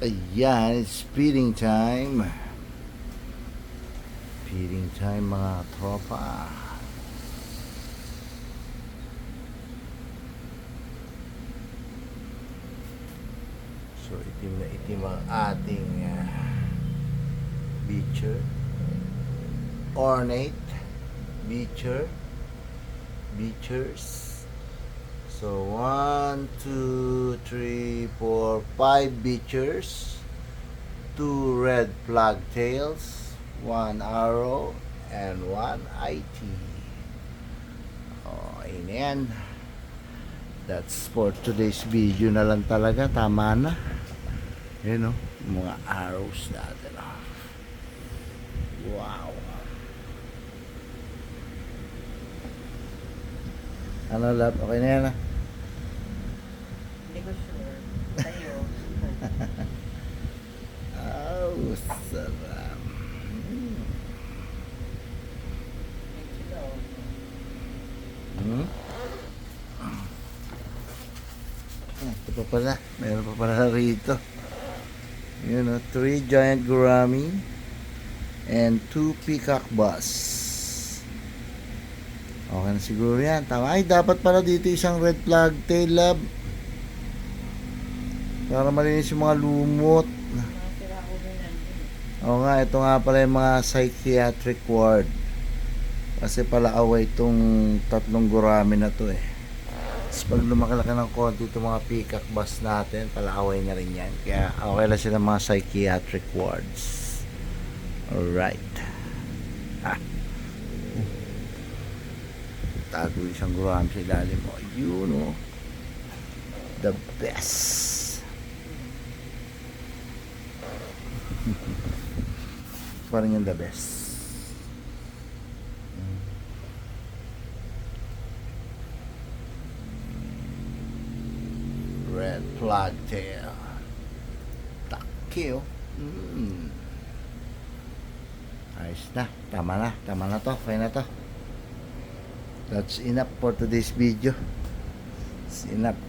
Ayan, it's feeding time. Feeding time mga tropa. So itim na itim ang ating beacher. Ornate beachers. So 1, 2, 3, 4, 5 beachers, 2 red flag tails, 1 arrow, and 1 IT. Oh, ayan. That's for today's video na lang talaga. Tama na. Yun o, mga arrows natin. Wow. Ano lab? Okay na yan ah. Hindi ko sure. Tayo. Oh, sarap. Hmm? Ito pa pala. Meron pa pala rito. Yun o, 3 giant gourami and 2 peacock bass. Okay na siguro yan. Tama. Ay, dapat pala dito isang red flag tail lab. Para malinis yung mga lumot. Oo nga, ito nga pala yung mga psychiatric ward. Kasi pala away itong 3 gurami na to eh. Tapos pag lumakalaki ng konti itong mga peacock bass natin, pala away na rin yan. Kaya okay lang sila mga psychiatric wards. Alright. Tago isang gurami sa ilalim mo. You know, the best. Parang yung the best. Red flag tail. Takyo. Ayos na. Tama na. Tama na to. Kaya na to. That's enough for today's video. It's enough.